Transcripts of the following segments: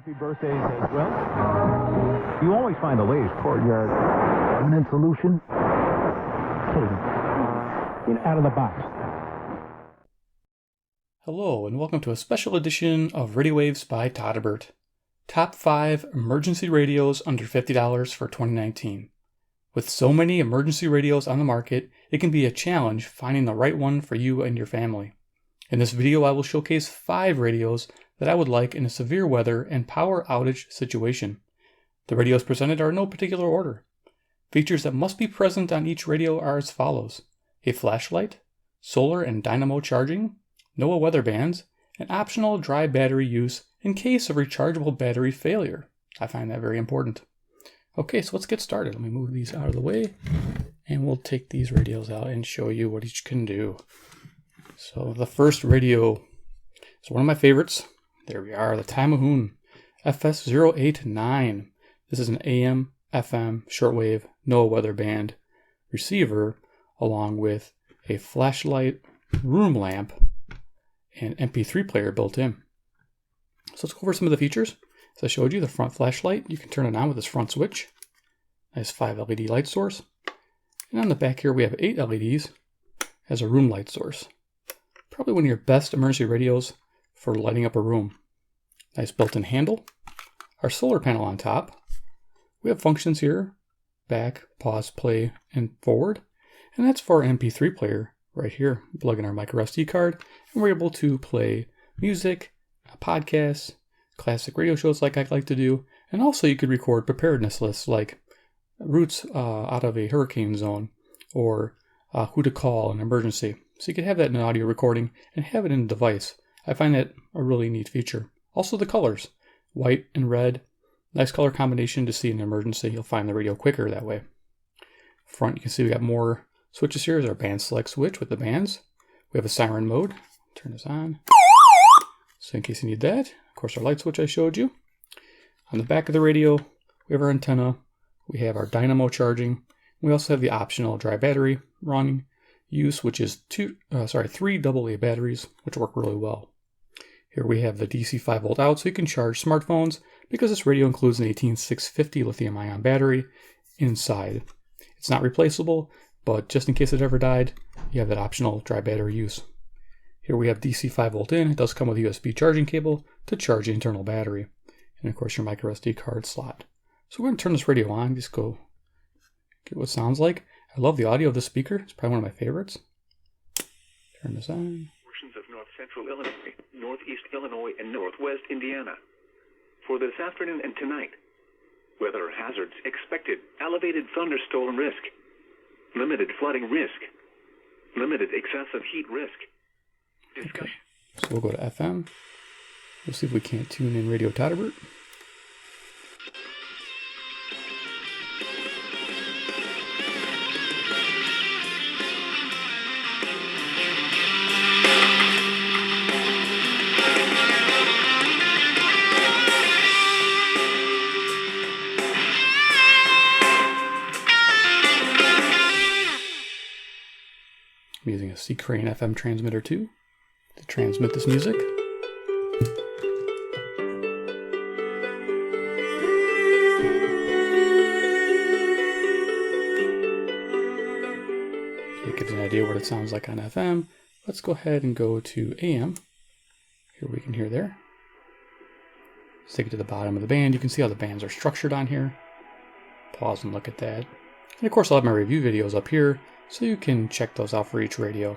Happy birthdays as well. You always find the latest courtyard permanent solution. Out of the box. Hello, and welcome to a special edition of Radio Waves by Todderbert. Top 5 emergency radios under $50 for 2019. With so many emergency radios on the market, it can be a challenge finding the right one for you and your family. In this video, I will showcase 5 radios that I would like in a severe weather and power outage situation. The radios presented are in no particular order. Features that must be present on each radio are as follows: a flashlight, solar and dynamo charging, NOAA weather bands, and optional dry battery use in case of rechargeable battery failure. I find that very important. Okay, so let's get started. Let me move these out of the way, and we'll take these radios out and show you what each can do. So the first radio is one of my favorites. There we are, the Tamahoon FS089. This is an AM, FM, shortwave, NOAA weather band receiver, along with a flashlight, room lamp, and MP3 player built in. So let's go over some of the features. As I showed you, the front flashlight, you can turn it on with this front switch. Nice 5 LED light source. And on the back here, we have 8 LEDs as a room light source. Probably one of your best emergency radios for lighting up a room. Nice built-in handle. Our solar panel on top. We have functions here: back, pause, play, and forward. And that's for our MP3 player right here. Plug in our micro SD card, and we're able to play music, podcasts, classic radio shows like I like to do. And also you could record preparedness lists like routes out of a hurricane zone, or who to call in an emergency. So you could have that in an audio recording and have it in a device. I find that a really neat feature. Also the colors, white and red. Nice color combination to see in an emergency. You'll find the radio quicker that way. Front, you can see we got more switches here. There's our band select switch with the bands. We have a siren mode. Turn this on. So in case you need that. Of course, our light switch I showed you. On the back of the radio, we have our antenna. We have our dynamo charging. We also have the optional dry battery running use, which is 3 AA batteries, which work really well. Here we have the DC 5-volt out, so you can charge smartphones, because this radio includes an 18650 lithium-ion battery inside. It's not replaceable, but just in case it ever died, you have that optional dry battery use. Here we have DC 5-volt in. It does come with a USB charging cable to charge the internal battery. And of course your micro SD card slot. So we're going to turn this radio on, just go get what it sounds like. I love the audio of the speaker. It's probably one of my favorites. Turn this on. Portions of north central Illinois, northeast Illinois, and northwest Indiana. For this afternoon and tonight, weather hazards expected: elevated thunderstorm risk, limited flooding risk, limited excessive heat risk. Discussion. Okay. So we'll go to FM. We'll see if we can't tune in Radio Todderbert. I'm using a C-Crane FM transmitter too to transmit this music. It gives you an idea what it sounds like on FM. Let's go ahead and go to AM. Here we can hear there. Let's take it to the bottom of the band. You can see how the bands are structured on here. Pause and look at that. And of course I'll have my review videos up here, so you can check those out for each radio.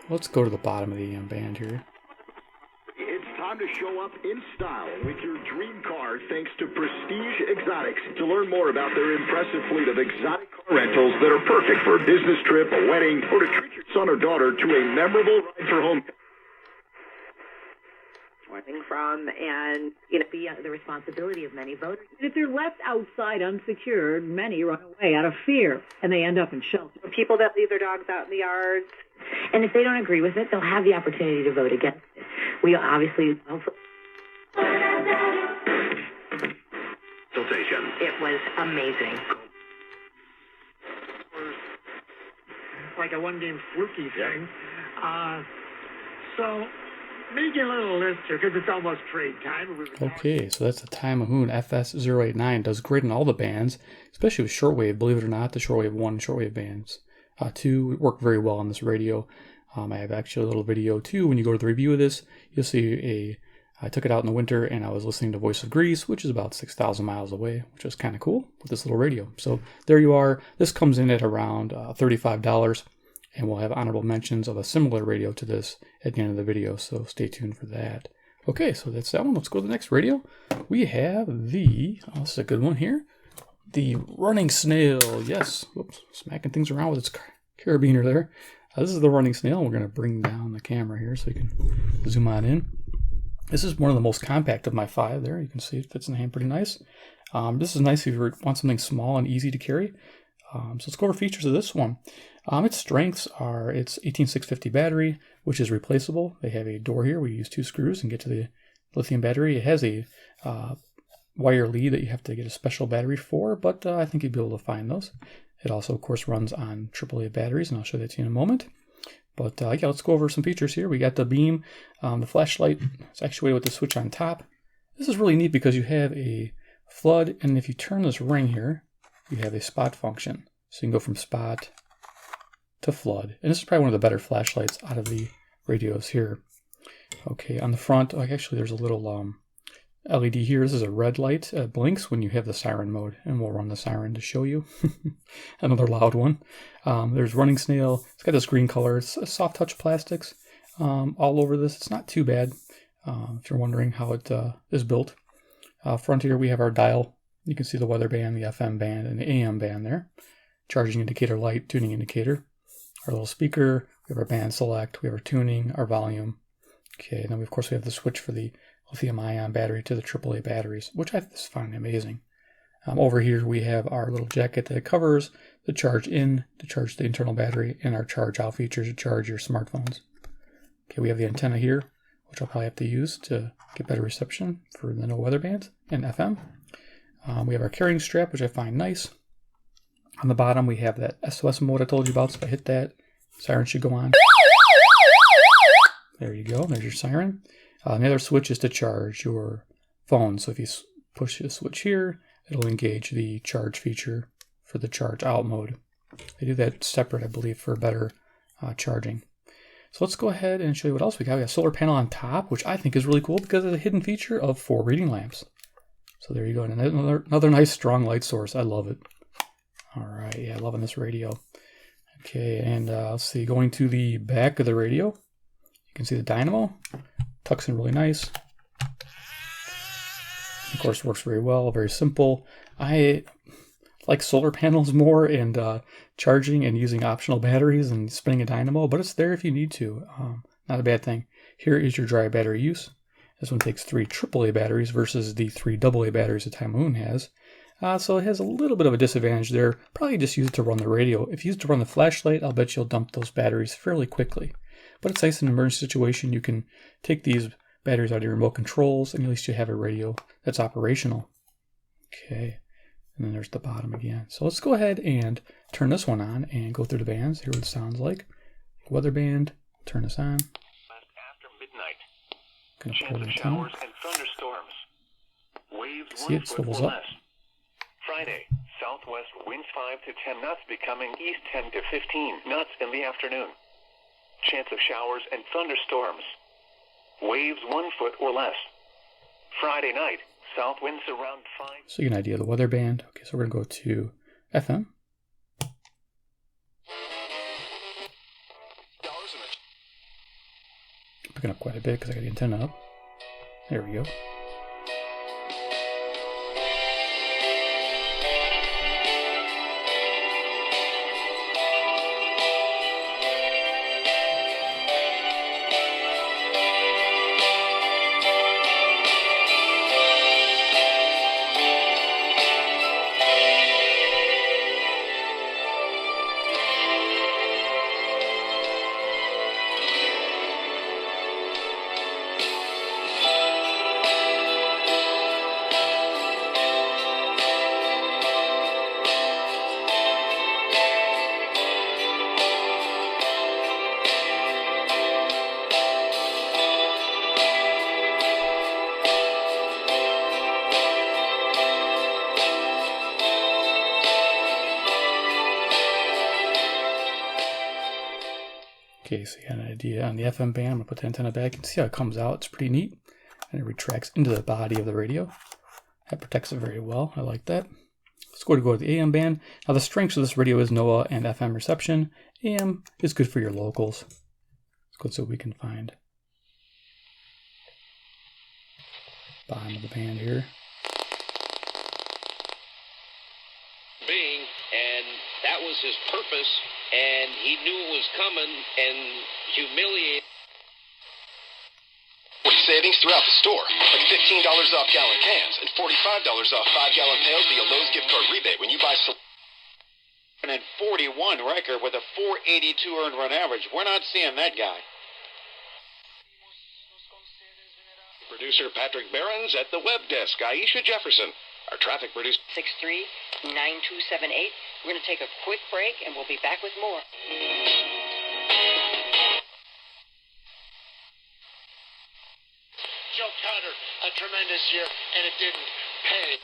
Let's go to the bottom of the AM band here. It's time to show up in style with your dream car thanks to Prestige Exotics. To learn more about their impressive fleet of exotic car rentals that are perfect for a business trip, a wedding, or to treat your son or daughter to a memorable ride for home. From and be the responsibility of many voters. If they're left outside unsecured, many run away out of fear, and they end up in shelter. People that leave their dogs out in the yards, and if they don't agree with it, they'll have the opportunity to vote against it. We obviously It was amazing. Like a one-game fluky thing. So Make a little list here, because it's almost trade time. Okay, so that's the Tamahoon FS089. Does great on all the bands, especially with shortwave. Believe it or not, the shortwave 1 and shortwave bands 2 work very well on this radio. I have actually a little video too. When you go to the review of this, you'll see I took it out in the winter and I was listening to Voice of Greece, which is about 6,000 miles away, which is kind of cool with this little radio. So there you are. This comes in at around $35. And we'll have honorable mentions of a similar radio to this at the end of the video, so stay tuned for that. Okay, so that's that one. Let's go to the next radio. We have this is a good one here. The Running Snail. Yes, whoops, smacking things around with its carabiner there. This is the Running Snail. We're going to bring down the camera here so you can zoom on in. This is one of the most compact of my 5 there. You can see it fits in the hand pretty nice. This is nice if you want something small and easy to carry. So let's go over features of this one. Its strengths are its 18650 battery, which is replaceable. They have a door here. We use 2 screws and get to the lithium battery. It has a wire lead that you have to get a special battery for, but I think you'll be able to find those. It also, of course, runs on AAA batteries, and I'll show that to you in a moment. But yeah, let's go over some features here. We got the beam, the flashlight. It's actuated with the switch on top. This is really neat because you have a flood, and if you turn this ring here, you have a spot function. So you can go from spot to flood. And this is probably one of the better flashlights out of the radios here. Okay, on the front, actually there's a little LED here. This is a red light. It blinks when you have the siren mode, and we'll run the siren to show you. Another loud one. There's Running Snail. It's got this green color. It's soft touch plastics all over this. It's not too bad if you're wondering how it is built. Front here we have our dial. You can see the weather band, the FM band, and the AM band there. Charging indicator light, tuning indicator. Our little speaker, we have our band select, we have our tuning, our volume. Okay, and then of course we have the switch for the lithium-ion battery to the AAA batteries, which I find amazing. Over here we have our little jacket that covers the charge in to charge the internal battery, and our charge out feature to charge your smartphones. Okay, we have the antenna here, which I'll probably have to use to get better reception for the NOAA weather bands and FM. We have our carrying strap, which I find nice. On the bottom, we have that SOS mode I told you about, so if I hit that, siren should go on. There you go, there's your siren. The other switch is to charge your phone, so if you push the switch here, it'll engage the charge feature for the charge out mode. They do that separate, I believe, for better charging. So let's go ahead and show you what else we got. We got a solar panel on top, which I think is really cool because it's a hidden feature of 4 reading lamps. So there you go, and another nice strong light source. I love it. All right, yeah, loving this radio. Okay, and let's see, going to the back of the radio, you can see the Dynamo. Tucks in really nice. Of course, works very well, very simple. I like solar panels more and charging and using optional batteries and spinning a dynamo, but it's there if you need to. Not a bad thing. Here is your dry battery use. This one takes 3 AAA batteries versus the 3 AA batteries that Tamahoon has. So it has a little bit of a disadvantage there. Probably just use it to run the radio. If you use it to run the flashlight, I'll bet you'll dump those batteries fairly quickly. But it's nice in an emergency situation. You can take these batteries out of your remote controls, and at least you have a radio that's operational. Okay, and then there's the bottom again. So let's go ahead and turn this one on and go through the bands. Hear what it sounds like. Weather band, turn this on. After midnight. Gonna pull Chance the of antenna. showers and thunderstorms. Waves See, 1 it foot swivels or up. less. Friday, southwest winds 5 to 10 knots, becoming east 10 to 15 knots in the afternoon. Chance of showers and thunderstorms. Waves 1 foot or less. Friday night, south winds around 5. So you get an idea of the weather band. Okay, so we're gonna go to FM. Picking up quite a bit because I got the antenna up. There we go. Okay, so you got an idea on the FM band. I'm going to put the antenna back. You can see how it comes out. It's pretty neat. And it retracts into the body of the radio. That protects it very well. I like that. Let's go to the AM band. Now the strengths of this radio is NOAA and FM reception. AM is good for your locals. Let's go see what we can find. Bottom of the band here. And that was his purpose, and he knew it was coming, and humiliated. With savings throughout the store, like $15 off gallon cans and $45 off 5-gallon pails via Lowe's gift card rebate when you buy. And 41 record with a 482 earned run average. We're not seeing that guy. Producer Patrick Behrens at the web desk, Aisha Jefferson. Our traffic producer. 63-9278. We're going to take a quick break, and we'll be back with more. Joe Carter, a tremendous year, and it didn't pay.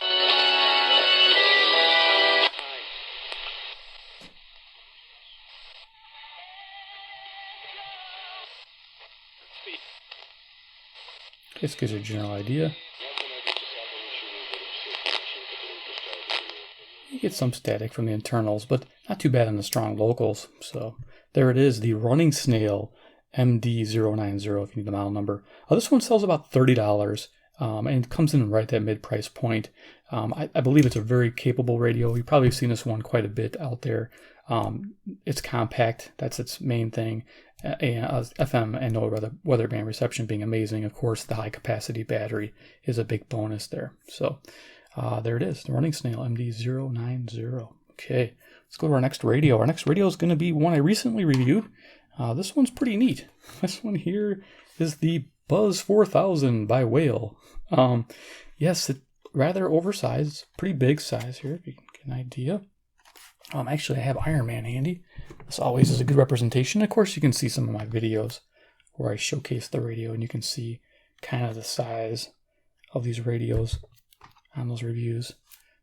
This gives you a general idea. You get some static from the internals, but not too bad on the strong locals. So there it is, the running Snail MD090 if you need the model number. This one sells about $30 and it comes in right at that mid-price point. I believe it's a very capable radio. You've probably seen this one quite a bit out there. It's compact, that's its main thing. FM and NOAA weather band reception being amazing. Of course, the high capacity battery is a big bonus there. So there it is, the running Snail MD090. Okay, let's go to our next radio. Our next radio is going to be one I recently reviewed. This one's pretty neat. This one here is the Bose 4000 by Whale. Yes, it's rather oversized, pretty big size here, if you can get an idea. Actually, I have Iron Man handy. This always is a good representation. Of course, you can see some of my videos where I showcase the radio, and you can see kind of the size of these radios on those reviews.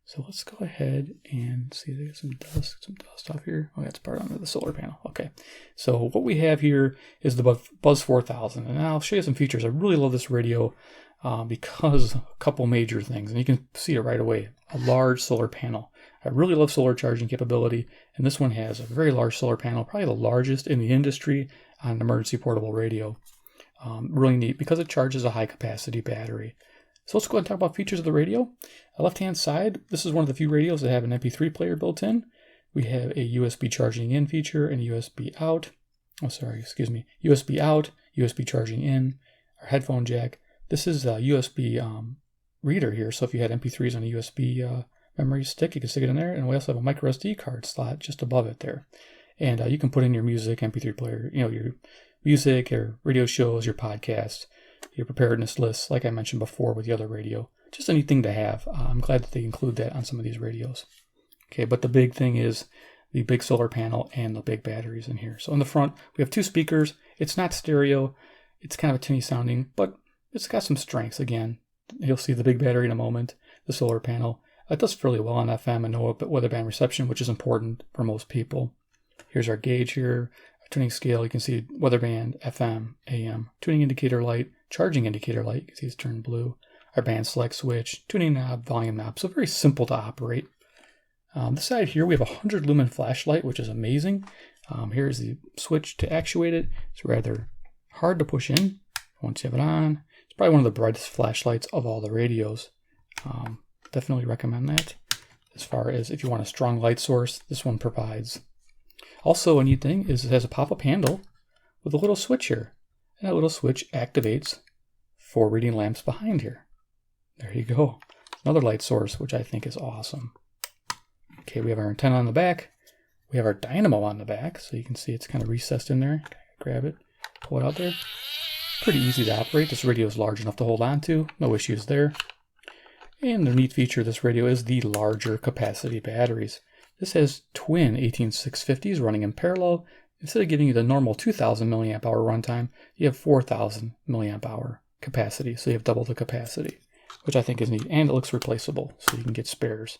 So let's go ahead and see, there's some dust off here. Oh, that's part under the solar panel. Okay, so what we have here is the Bose 4000, and I'll show you some features. I really love this radio because a couple major things, and you can see it right away. A large solar panel. I really love solar charging capability, and this one has a very large solar panel, probably the largest in the industry on an emergency portable radio. Really neat because it charges a high capacity battery. So let's go ahead and talk about features of the radio. Left-hand side, this is one of the few radios that have an MP3 player built in. We have a USB charging in feature and a USB out. USB out, USB charging in, our headphone jack. This is a USB reader here, so if you had MP3s on a USB memory stick, you can stick it in there. And we also have a micro SD card slot just above it there. And you can put in your music, MP3 player, your music, your radio shows, your podcasts, your preparedness lists, like I mentioned before with the other radio. Just a neat thing to have. I'm glad that they include that on some of these radios. Okay, but the big thing is the big solar panel and the big batteries in here. So in the front, we have two speakers. It's not stereo. It's kind of a tinny sounding, but it's got some strengths. Again, you'll see the big battery in a moment, the solar panel. It does fairly well on FM and NOAA weather band reception, which is important for most people. Here's our gauge here, a tuning scale. You can see weather band, FM, AM, tuning indicator light, charging indicator light. You can see it's turned blue. Our band select switch, tuning knob, volume knob. So very simple to operate. This side here, we have a 100 lumen flashlight, which is amazing. Here's the switch to actuate it. It's rather hard to push in once you have it on. It's probably one of the brightest flashlights of all the radios. Definitely recommend that. As far as if you want a strong light source, this one provides. Also, a neat thing is it has a pop-up handle with a little switch here. And that little switch activates 4 reading lamps behind here. There you go. Another light source, which I think is awesome. Okay, we have our antenna on the back. We have our dynamo on the back, so you can see it's kind of recessed in there. Grab it, pull it out there. Pretty easy to operate. This radio is large enough to hold on to. No issues there. And the neat feature of this radio is the larger capacity batteries. This has twin 18650s running in parallel. Instead of giving you the normal 2000 milliamp hour runtime, you have 4000 milliamp hour capacity. So you have double the capacity, which I think is neat. And it looks replaceable, so you can get spares.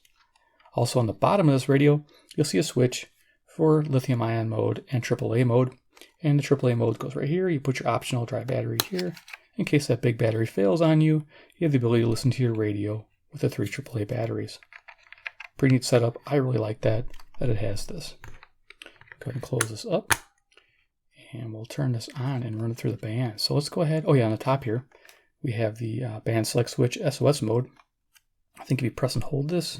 Also on the bottom of this radio, you'll see a switch for lithium ion mode and AAA mode. And the AAA mode goes right here. You put your optional dry battery here. In case that big battery fails on you, you have the ability to listen to your radio with the 3 AAA batteries. Pretty neat setup. I really like that it has this. Go ahead and close this up. And we'll turn this on and run it through the band. So let's go ahead. Oh yeah, on the top here, we have the band select switch SOS mode. I think if you press and hold this,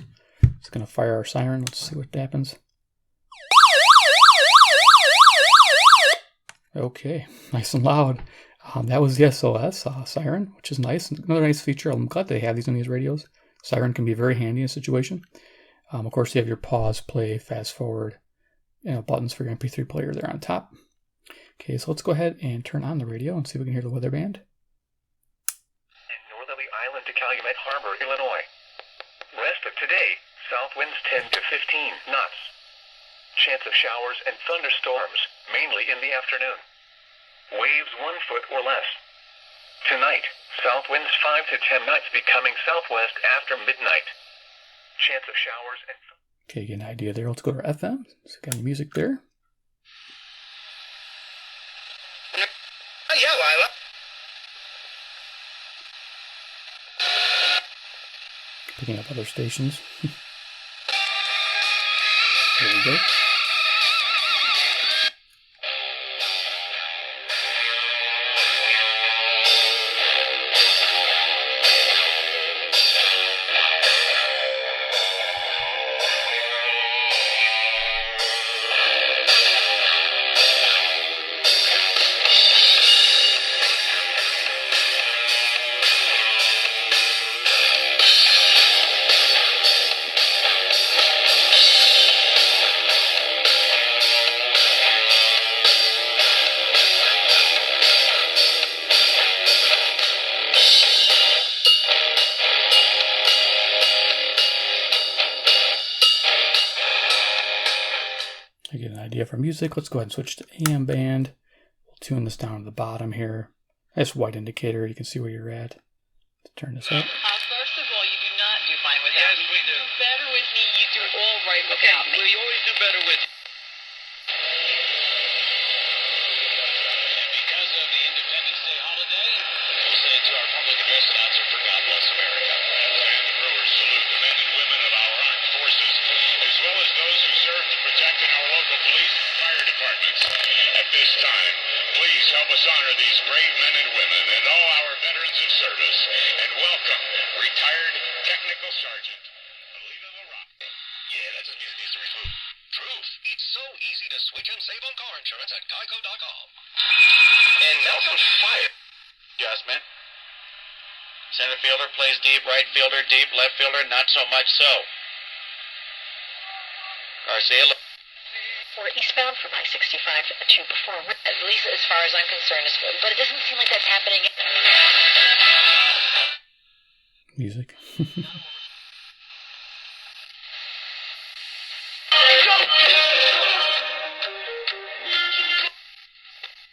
it's going to fire our siren. Let's see what happens. Okay, nice and loud. That was the SOS siren, which is nice. Another nice feature. I'm glad they have these in these radios. Siren can be very handy in a situation. Of course, you have your pause, play, fast forward, buttons for your MP3 player there on top. Okay, so let's go ahead and turn on the radio and see if we can hear the weather band. And northerly island to Calumet Harbor, Illinois. Rest of today, south winds 10 to 15 knots. Chance of showers and thunderstorms, mainly in the afternoon. Waves 1 foot or less. Tonight, south winds 5 to 10 knots becoming southwest after midnight. Chance of showers and... Okay, get an idea there. Let's go to our FM. So got any music there? Yeah, Lila. Picking up other stations. There we go. I get an idea for music. Let's go ahead and switch to AM band. We'll tune this down to the bottom here. Nice white indicator. You can see where you're at. Let's turn this up. First of all, you do not do fine without me. Yes, we do. You do better with me. You do all right without me. We always do better with you. And because of the Independence Day holiday, we'll send it to our public address announcer for God Bless America. And the Brewers salute the men and women of our armed forces, as well as those who serve to protect in our local police and fire departments. At this time, please help us honor these brave men and women and all our veterans of service, and welcome retired technical sergeant Loretta J. Yeah, that's his music needs to reboot. Truth. It's so easy to switch and save on car insurance at geico.com. And Nelson fired. Adjustment. Center fielder plays deep, right fielder deep, left fielder not so much so. Garcia. We're eastbound from I-65 to perform, at least as far as I'm concerned. But it doesn't seem like that's happening. Music.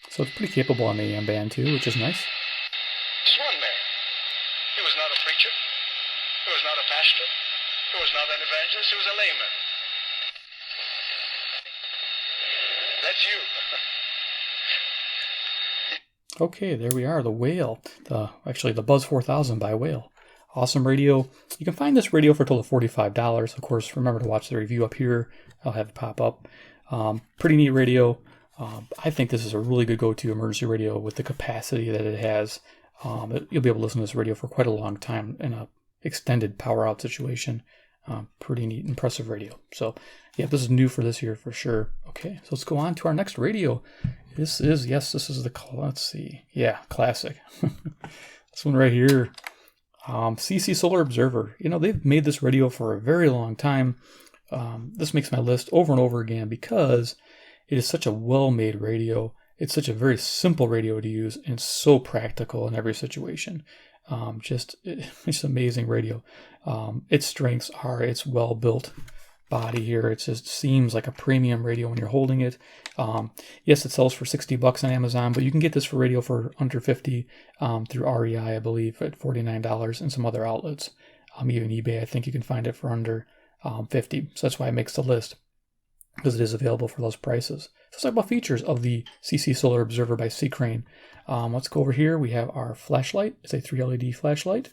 So it's pretty capable on the AM band too, which is nice. This one man. He was not a preacher. He was not a pastor. He was not an evangelist. He was a layman. That's you. Okay, there we are, the Whale. Actually, the Buzz 4000 by Whale. Awesome radio. You can find this radio for a total of $45. Of course, remember to watch the review up here. I'll have it pop up. Pretty neat radio. I think this is a really good go-to emergency radio with the capacity that it has. You'll be able to listen to this radio for quite a long time in an extended power out situation. Pretty neat, impressive radio. So, yeah, this is new for this year for sure. Okay, so let's go on to our next radio. This is the, let's see. Yeah, classic. This one right here. CC Solar Observer. You know, they've made this radio for a very long time. This makes my list over and over again because it is such a well-made radio. It's such a very simple radio to use and so practical in every situation. It's amazing radio. Its strengths are its well-built body here. It just seems like a premium radio when you're holding it. Yes, it sells for $60 on Amazon, but you can get this for radio for under $50 through REI, I believe, at $49 and some other outlets. Even eBay, I think you can find it for under $50. So that's why it makes the list. because it is available for those prices. So let's talk about features of the CC Solar Observer by C-Crane. Let's go over here. We have our flashlight. It's a 3 LED flashlight.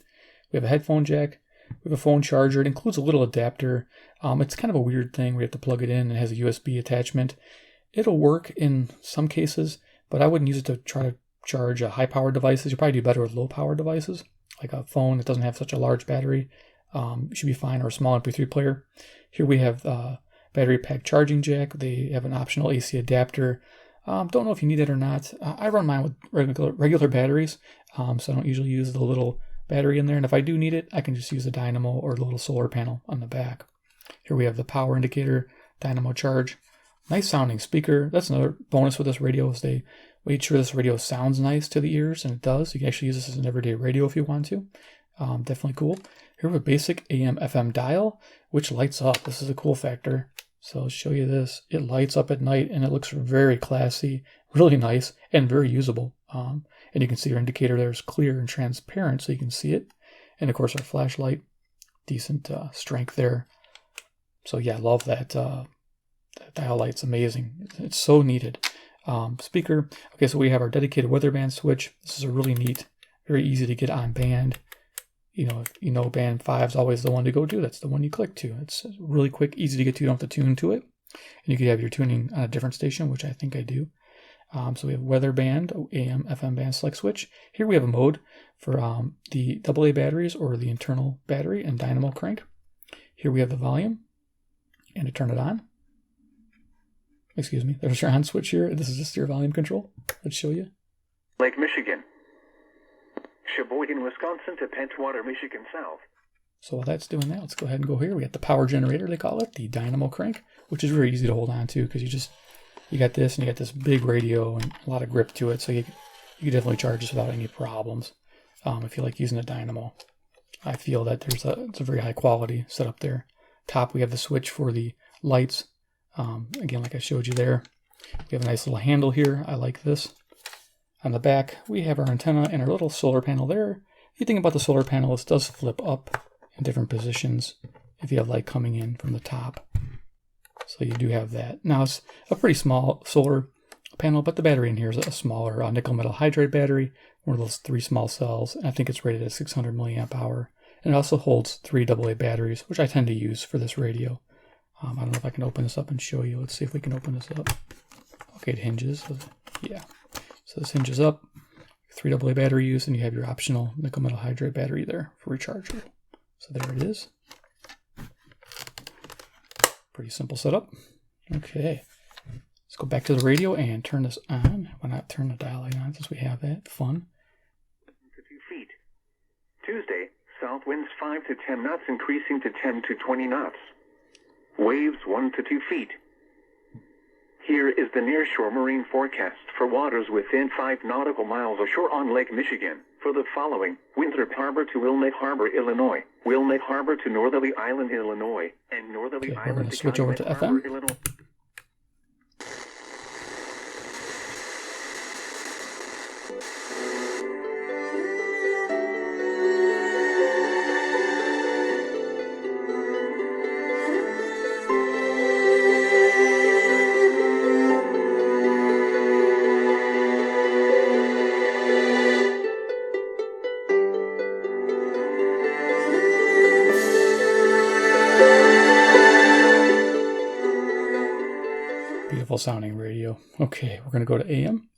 We have a headphone jack. We have a phone charger. It includes a little adapter. It's kind of a weird thing. We have to plug it in. It has a USB attachment. It'll work in some cases, but I wouldn't use it to try to charge high-powered devices. You'll probably do better with low-powered devices, like a phone that doesn't have such a large battery. It should be fine, or a small MP3 player. Here we have battery pack charging jack. They have an optional AC adapter. Don't know if you need it or not. I run mine with regular batteries, so I don't usually use the little battery in there. And if I do need it, I can just use a Dynamo or the little solar panel on the back. Here we have the power indicator, Dynamo charge. Nice sounding speaker. That's another bonus with this radio, is they made sure this radio sounds nice to the ears, and it does. You can actually use this as an everyday radio if you want to. Definitely cool. Here we have a basic AM/FM dial, which lights up. This is a cool factor. So I'll show you this. It lights up at night, and it looks very classy, really nice, and very usable. And you can see our indicator there is clear and transparent, so you can see it. And of course, our flashlight, decent strength there. So yeah, I love that. That dial light's amazing. It's so needed. Speaker. Okay, so we have our dedicated weather band switch. This is a really neat, very easy to get on band. Band 5 is always the one to go to. That's the one you click to. It's really quick, easy to get to. You don't have to tune to it. And you could have your tuning on a different station, which I think I do. So we have weather band, AM, FM band select switch. Here we have a mode for the AA batteries or the internal battery and Dynamo crank. Here we have the volume, and to turn it on. Excuse me, there's your on switch here. This is just your volume control. Let's show you. Lake Michigan. Sheboygan, Wisconsin to Pentwater, Michigan South. So while that's doing that, let's go ahead and go here. We got the power generator, they call it, the Dynamo crank, which is very easy to hold on to because you got this and you got this big radio and a lot of grip to it. So you can definitely charge this without any problems. If you like using a Dynamo, I feel that it's a very high quality setup there. Top, we have the switch for the lights. Again, like I showed you there, we have a nice little handle here. I like this. On the back, we have our antenna and our little solar panel there. If you think about the solar panel, it does flip up in different positions if you have light coming in from the top. So you do have that. Now, it's a pretty small solar panel, but the battery in here is a smaller nickel metal hydride battery, one of those 3 small cells. And I think it's rated at 600 milliamp hour. And it also holds 3 AA batteries, which I tend to use for this radio. I don't know if I can open this up and show you. Let's see if we can open this up. Okay, it hinges. Yeah. So this hinges up, 3 AA battery use, and you have your optional nickel metal hydride battery there for rechargeable. So there it is. Pretty simple setup. Okay, let's go back to the radio and turn this on. Why not turn the dial light on since we have that? Fun. To 2 feet. Tuesday, south winds 5 to 10 knots, increasing to 10 to 20 knots. Waves 1 to 2 feet. Here is the nearshore marine forecast for waters within 5 nautical miles ashore on Lake Michigan for the following: Winthrop Harbor to Wilmette Harbor, Illinois, Wilmette Harbor to Northerly Island, Illinois, and Northerly We're Island going to to switch over to Calumet Harbor, FM. Illinois. Beautiful sounding radio. Okay, we're going to go to AM.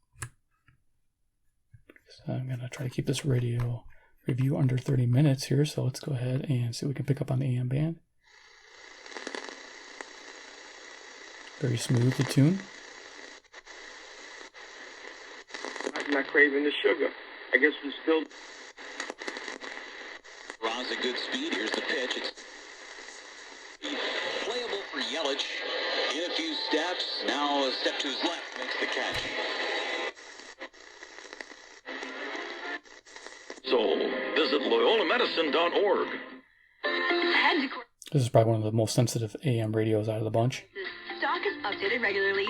So I'm going to try to keep this radio review under 30 minutes here. So let's go ahead and see what we can pick up on the AM band. Very smooth to tune. I'm not craving the sugar. I guess we're still... Ron's a good speed. Here's the pitch. It's playable for Yelich. In a few steps. Now a step to his left makes the catch. So visit LoyolaMedicine.org. This is probably one of the most sensitive AM radios out of the bunch. Stock is updated regularly.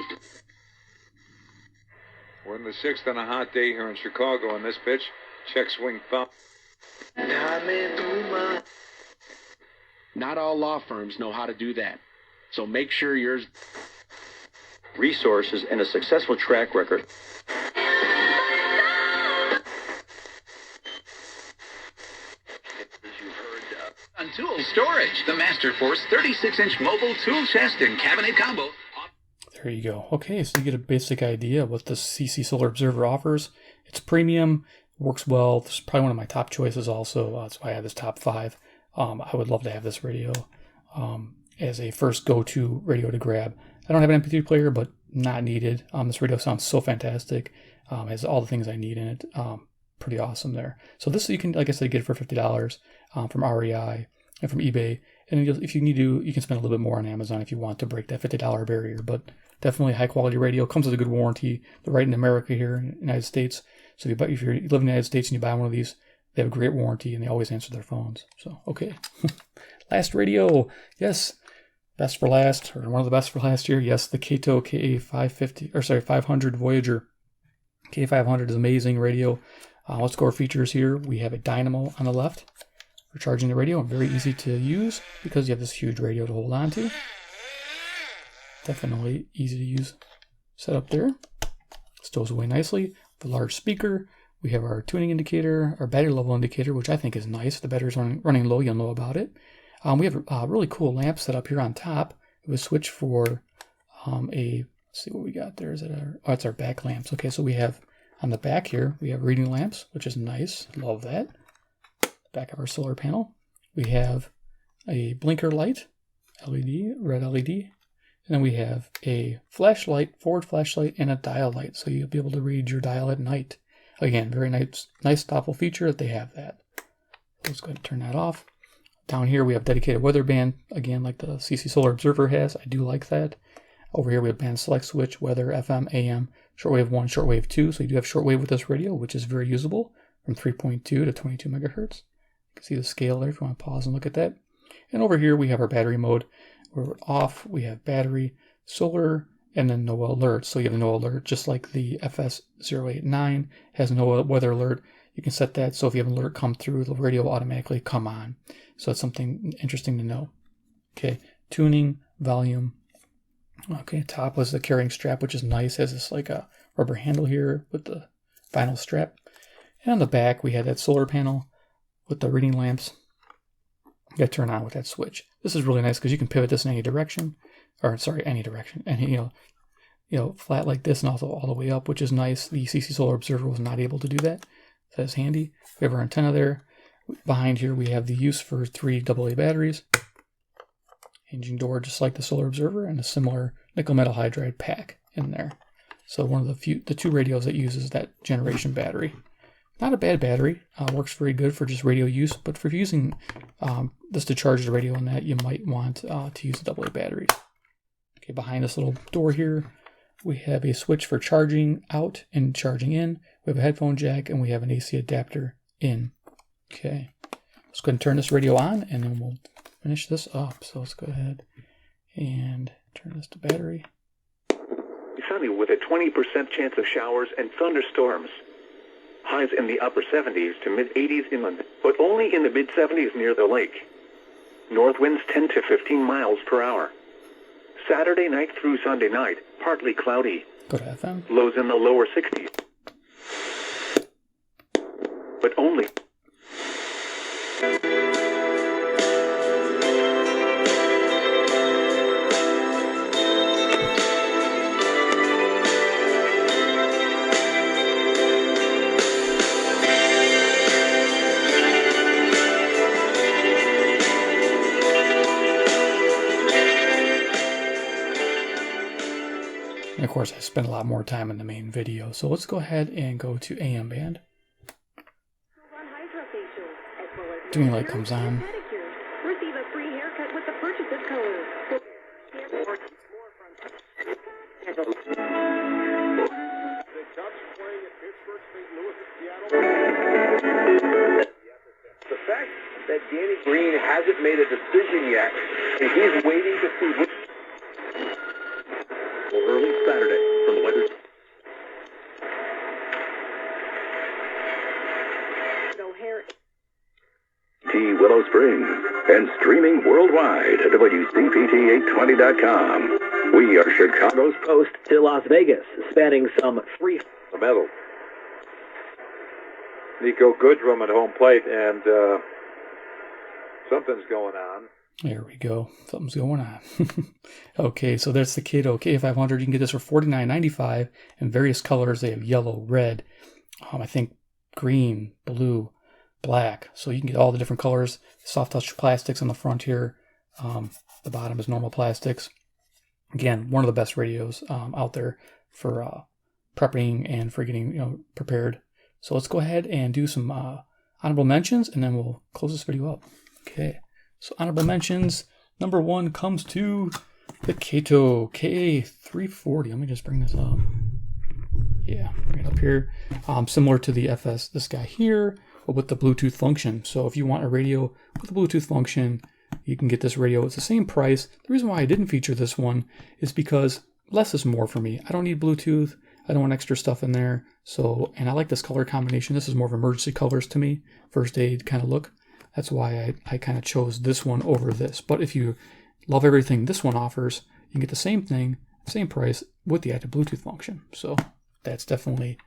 We're in the 6th on a hot day here in Chicago on this pitch. Check swing foul. Not all law firms know how to do that. So make sure yours... resources, and a successful track record. On tool storage, the Masterforce 36-inch mobile tool chest and cabinet combo. There you go. Okay, so you get a basic idea of what the CC Solar Observer offers. It's premium, works well. This is probably one of my top choices also. That's why I have this top 5. I would love to have this radio as a first go-to radio to grab. I don't have an MP3 player, but not needed. This radio sounds so fantastic. Has all the things I need in it. Pretty awesome there. So this you can, like I said, get it for $50 from REI and from eBay. And if you need to, you can spend a little bit more on Amazon if you want to break that $50 barrier. But definitely high quality radio. Comes with a good warranty. They're right in America here in the United States. So if you live in the United States and you buy one of these, they have a great warranty and they always answer their phones. So, okay. Last radio. Yes. Best for last, or one of the best for last year. Yes, the Keto K550, 500 Voyager. K500 is amazing radio. Let's go over features here. We have a Dynamo on the left for charging the radio. Very easy to use because you have this huge radio to hold on to. Definitely easy to use setup there. Stows away nicely. The large speaker. We have our tuning indicator, our battery level indicator, which I think is nice. If the battery's running low, you'll know about it. We have a really cool lamp set up here on top. We switch for let's see what we got there. Is it it's our back lamps. Okay, so we have on the back here, we have reading lamps, which is nice. Love that. Back of our solar panel. We have a blinker light, LED, red LED. And then we have a flashlight, forward flashlight, and a dial light. So you'll be able to read your dial at night. Again, very nice thoughtful feature that they have that. Let's go ahead and turn that off. Down here we have dedicated weather band, again like the CC Solar Observer has. I do like that. Over here we have band select switch, weather, FM, AM, shortwave 1, shortwave 2. So you do have shortwave with this radio, which is very usable, from 3.2 to 22 megahertz. You can see the scale there if you want to pause and look at that. And over here we have our battery mode. We're off, we have battery, solar, and then NOAA alert. So you have a NOAA alert, just like the FS089 has NOAA weather alert. You can set that so if you have an alert come through, the radio will automatically come on. So it's something interesting to know. Okay, tuning, volume. Okay, top was the carrying strap, which is nice. It has this like a rubber handle here with the vinyl strap. And on the back, we had that solar panel with the reading lamps. You got to turn on with that switch. This is really nice because you can pivot this in any direction. Or sorry, any direction. And you know, flat like this and also all the way up, which is nice. The CC Solar Observer was not able to do that. So that's handy. We have our antenna there. Behind here we have the use for 3 AA batteries. Hinging door just like the Solar Observer, and a similar nickel metal hydride pack in there. So one of the 2 radios that uses that generation battery. Not a bad battery. Works very good for just radio use, but for using this to charge the radio on that, you might want to use the AA batteries. Okay, behind this little door here, we have a switch for charging out and charging in. We have a headphone jack, and we have an AC adapter in. Okay, let's go ahead and turn this radio on, and then we'll finish this up. So let's go ahead and turn this to battery. Sunny with a 20% chance of showers and thunderstorms. Highs in the upper 70s to mid-80s inland, but only in the mid-70s near the lake. North winds 10 to 15 miles per hour. Saturday night through Sunday night, partly cloudy. Go to FM. Lows in the lower 60s. But only. And of course, I spent a lot more time in the main video. So let's go ahead and go to AM band. Tuning light comes on. Receive a free haircut with the purchase of colors. The fact that Danny Green hasn't made a decision yet, and he's waiting to see which. Well, early Saturday from the weather. Willow Springs and streaming worldwide at WCPT820.com. We are Chicago's Post to Las Vegas, spanning some 300 metal. Nico Goodrum at home plate, and something's going on. There we go. Something's going on. Okay, so that's the Keto K500. You can get this for $49.95 in various colors. They have yellow, red, I think green, blue, black. So you can get all the different colors. Soft touch plastics on the front here. The bottom is normal plastics. Again, one of the best radios out there for prepping and for getting prepared. So let's go ahead and do some honorable mentions, and then we'll close this video up. Okay. So honorable mentions, number 1 comes to the Keto K550. Let me just bring this up. Yeah, bring it up here. Similar to the FS, this guy here, but with the Bluetooth function. So if you want a radio with the Bluetooth function, you can get this radio. It's the same price. The reason why I didn't feature this one is because less is more for me. I don't need Bluetooth. I don't want extra stuff in there. So, and I like this color combination. This is more of emergency colors to me, first aid kind of look. That's why I kind of chose this one over this. But if you love everything this one offers, you can get the same thing, same price with the active Bluetooth function. So that's definitely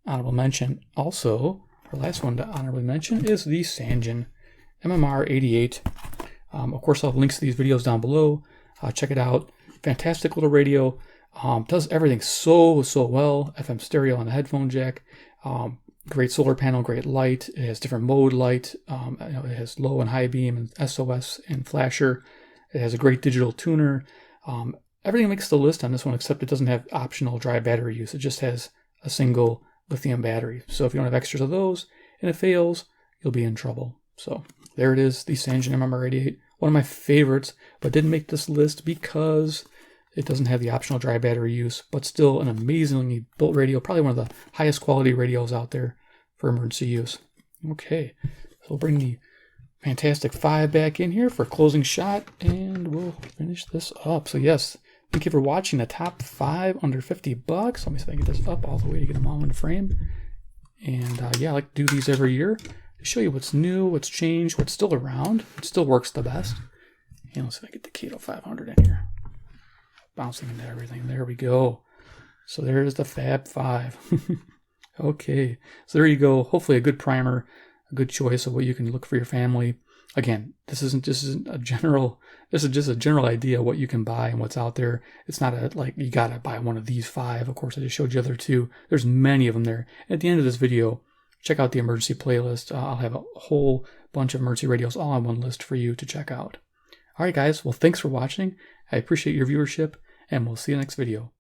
honorable mention. Also, our last one to honorably mention is the Sangen MMR88. Of course, I'll have links to these videos down below. Check it out. Fantastic little radio. Does everything so well. FM stereo on the headphone jack. Great solar panel, great light. It has different mode light. It has low and high beam and SOS and flasher. It has a great digital tuner. Everything makes the list on this one, except it doesn't have optional dry battery use. It just has a single lithium battery. So if you don't have extras of those and it fails, you'll be in trouble. So there it is, the Sangen MMR88. One of my favorites, but didn't make this list because it doesn't have the optional dry battery use, but still an amazingly built radio, probably one of the highest quality radios out there for emergency use. Okay, so we'll bring the Fantastic 5 back in here for a closing shot, and we'll finish this up. So yes, thank you for watching the top 5 under $50. Let me see if I can get this up all the way to get them all in the frame. And yeah, I like to do these every year to show you what's new, what's changed, what's still around, what still works the best. And let's see if I get the Keto 500 in here. Bouncing into everything. There we go. So there's the Fab 5. Okay, so there you go. Hopefully a good primer, a good choice of what you can look for your family. Again, this is just a general idea of what you can buy and what's out there. It's not like you gotta buy one of these 5. Of course, I just showed you the other 2. There's many of them there. At the end of this video, check out the emergency playlist. I'll have a whole bunch of emergency radios all on one list for you to check out. All right, guys. Well, thanks for watching. I appreciate your viewership, and we'll see you next video.